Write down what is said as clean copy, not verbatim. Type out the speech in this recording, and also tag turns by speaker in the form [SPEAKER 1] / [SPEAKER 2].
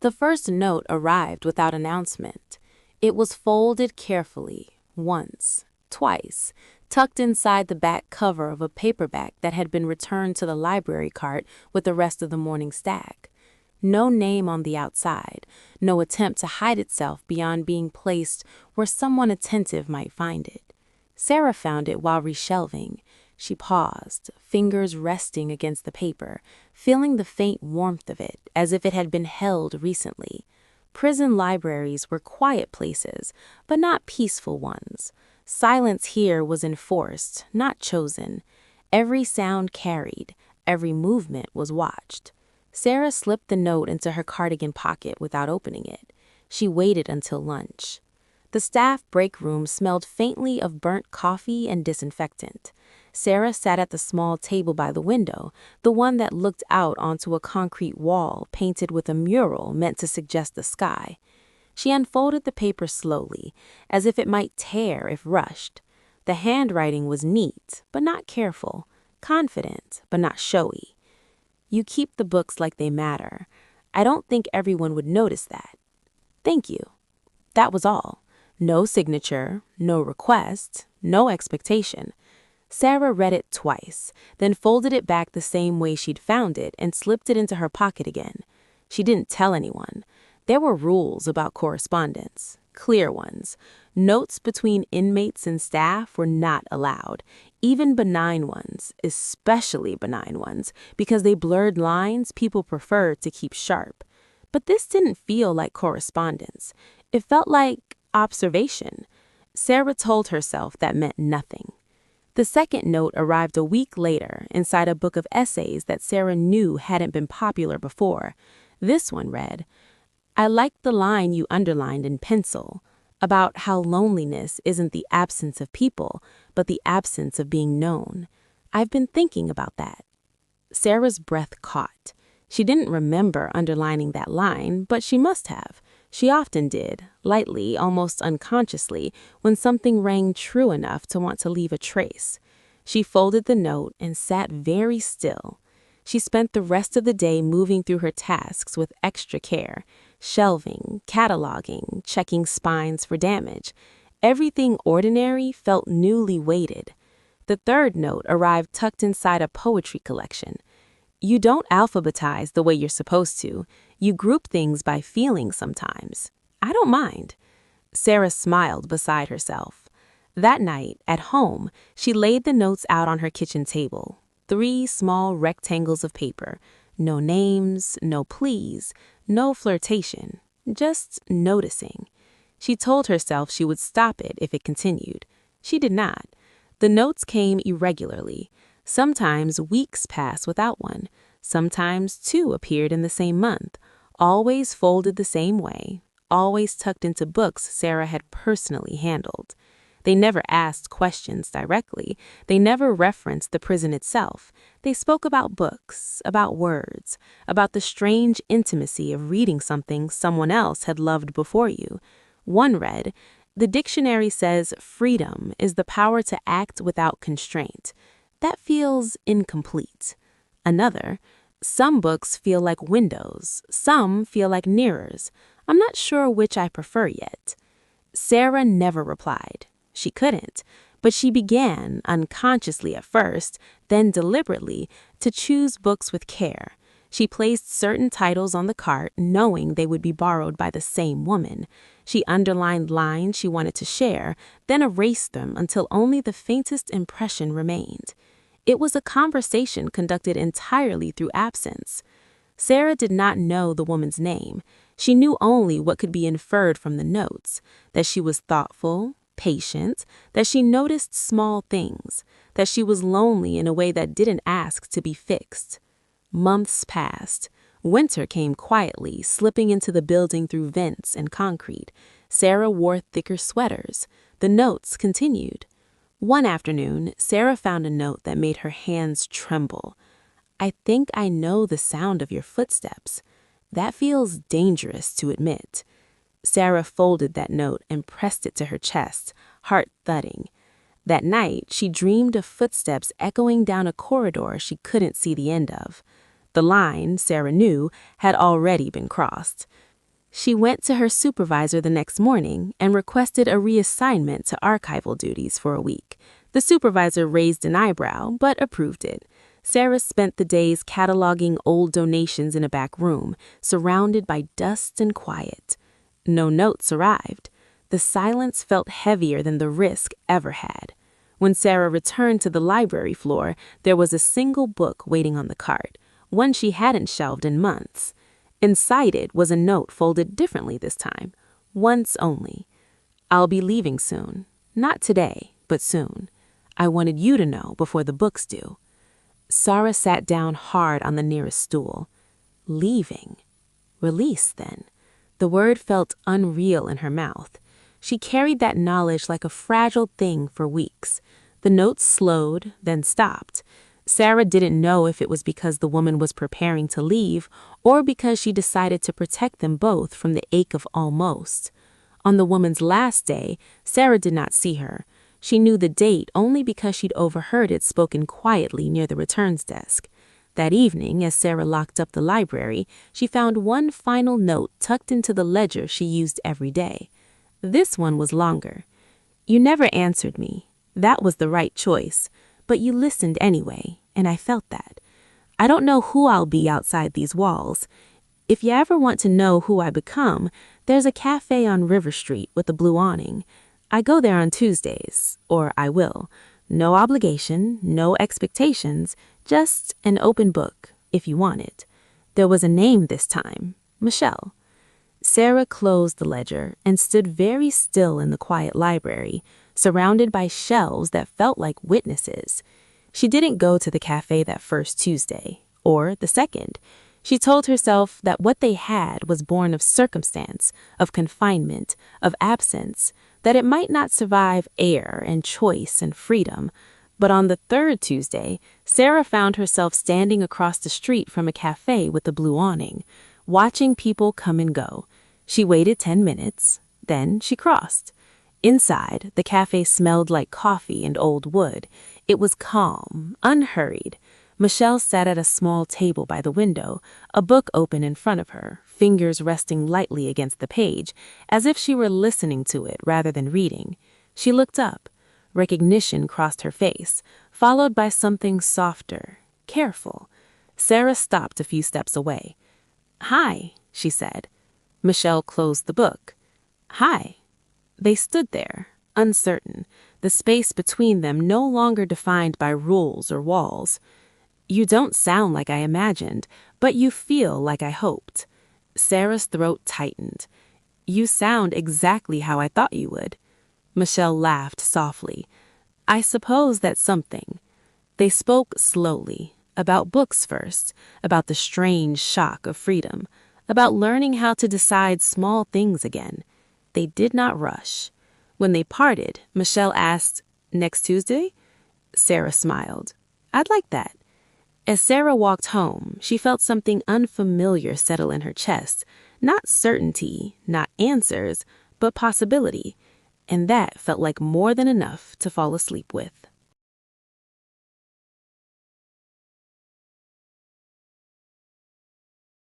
[SPEAKER 1] The first note arrived without announcement. It was folded carefully, once, twice, tucked inside the back cover of a paperback that had been returned to the library cart with the rest of the morning stack. No name on the outside, no attempt to hide itself beyond being placed where someone attentive might find it. Sarah found it while reshelving. She paused, fingers resting against the paper, feeling the faint warmth of it, as if it had been held recently. Prison libraries were quiet places, but not peaceful ones. Silence here was enforced, not chosen. Every sound carried, every movement was watched. Sarah slipped the note into her cardigan pocket without opening it. She waited until lunch. The staff break room smelled faintly of burnt coffee and disinfectant. Sarah sat at the small table by the window, the one that looked out onto a concrete wall painted with a mural meant to suggest the sky. She unfolded the paper slowly, as if it might tear if rushed. The handwriting was neat, but not careful, confident, but not showy. You keep the books like they matter. I don't think everyone would notice that. Thank you. That was all. No signature, no request, no expectation. Sarah read it twice, then folded it back the same way she'd found it and slipped it into her pocket again. She didn't tell anyone. There were rules about correspondence, clear ones. Notes between inmates and staff were not allowed, even benign ones, especially benign ones, because they blurred lines people preferred to keep sharp. But this didn't feel like correspondence. It felt like observation. Sarah told herself that meant nothing. The second note arrived a week later inside a book of essays that Sarah knew hadn't been popular before. This one read, "I liked the line you underlined in pencil about how loneliness isn't the absence of people, but the absence of being known. I've been thinking about that." Sarah's breath caught. She didn't remember underlining that line, but she must have. She often did, lightly, almost unconsciously, when something rang true enough to want to leave a trace. She folded the note and sat very still. She spent the rest of the day moving through her tasks with extra care, shelving, cataloging, checking spines for damage. Everything ordinary felt newly weighted. The third note arrived tucked inside a poetry collection. "You don't alphabetize the way you're supposed to. You group things by feeling sometimes. I don't mind." Sarah smiled beside herself. That night, at home, she laid the notes out on her kitchen table. 3 small rectangles of paper. No names, no pleas, no flirtation. Just noticing. She told herself she would stop it if it continued. She did not. The notes came irregularly. Sometimes weeks passed without one. Sometimes 2 appeared in the same month, always folded the same way, always tucked into books Sarah had personally handled. They never asked questions directly. They never referenced the prison itself. They spoke about books, about words, about the strange intimacy of reading something someone else had loved before you. One read, "The dictionary says freedom is the power to act without constraint. That feels incomplete." Another, "Some books feel like windows, some feel like mirrors. I'm not sure which I prefer yet." Sarah never replied. She couldn't, but she began, unconsciously at first, then deliberately, to choose books with care. She placed certain titles on the cart, knowing they would be borrowed by the same woman. She underlined lines she wanted to share, then erased them until only the faintest impression remained. It was a conversation conducted entirely through absence. Sarah did not know the woman's name. She knew only what could be inferred from the notes, that she was thoughtful, patient, that she noticed small things, that she was lonely in a way that didn't ask to be fixed. Months passed. Winter came quietly, slipping into the building through vents and concrete. Sarah wore thicker sweaters. The notes continued. One afternoon, Sarah found a note that made her hands tremble. "I think I know the sound of your footsteps. That feels dangerous to admit." Sarah folded that note and pressed it to her chest, heart thudding. That night, she dreamed of footsteps echoing down a corridor she couldn't see the end of. The line, Sarah knew, had already been crossed. She went to her supervisor the next morning and requested a reassignment to archival duties for a week. The supervisor raised an eyebrow, but approved it. Sarah spent the days cataloging old donations in a back room, surrounded by dust and quiet. No notes arrived. The silence felt heavier than the risk ever had. When Sarah returned to the library floor, there was a single book waiting on the cart, one she hadn't shelved in months. Inside it was a note folded differently this time, once only. "I'll be leaving soon. Not today, but soon. I wanted you to know before the books do." Sarah sat down hard on the nearest stool. Leaving. Release, then. The word felt unreal in her mouth. She carried that knowledge like a fragile thing for weeks. The notes slowed, then stopped. Sarah didn't know if it was because the woman was preparing to leave or because she decided to protect them both from the ache of almost. On the woman's last day, Sarah did not see her. She knew the date only because she'd overheard it spoken quietly near the returns desk. That evening, as Sarah locked up the library, she found one final note tucked into the ledger she used every day. This one was longer. "You never answered me. That was the right choice. But you listened anyway, and I felt that. I don't know who I'll be outside these walls. If you ever want to know who I become, there's a cafe on River Street with a blue awning. I go there on Tuesdays, or I will. No obligation, no expectations, just an open book, if you want it." There was a name this time, Michelle. Sarah closed the ledger and stood very still in the quiet library, surrounded by shelves that felt like witnesses. She didn't go to the cafe that first Tuesday, or the second. She told herself that what they had was born of circumstance, of confinement, of absence, that it might not survive air and choice and freedom. But on the third Tuesday, Sarah found herself standing across the street from a cafe with a blue awning, watching people come and go. She waited 10 minutes, then she crossed. Inside, the cafe smelled like coffee and old wood. It was calm, unhurried. Michelle sat at a small table by the window, a book open in front of her, fingers resting lightly against the page, as if she were listening to it rather than reading. She looked up. Recognition crossed her face, followed by something softer, careful. Sarah stopped a few steps away. "Hi," she said. Michelle closed the book. "Hi." They stood there, uncertain, the space between them no longer defined by rules or walls. "You don't sound like I imagined, but you feel like I hoped." Sarah's throat tightened. "You sound exactly how I thought you would." Michelle laughed softly. "I suppose that's something." They spoke slowly, about books first, about the strange shock of freedom, about learning how to decide small things again. They did not rush. When they parted, Michelle asked, "Next Tuesday?" Sarah smiled. "I'd like that." As Sarah walked home, she felt something unfamiliar settle in her chest. Not certainty, not answers, but possibility. And that felt like more than enough to fall asleep with.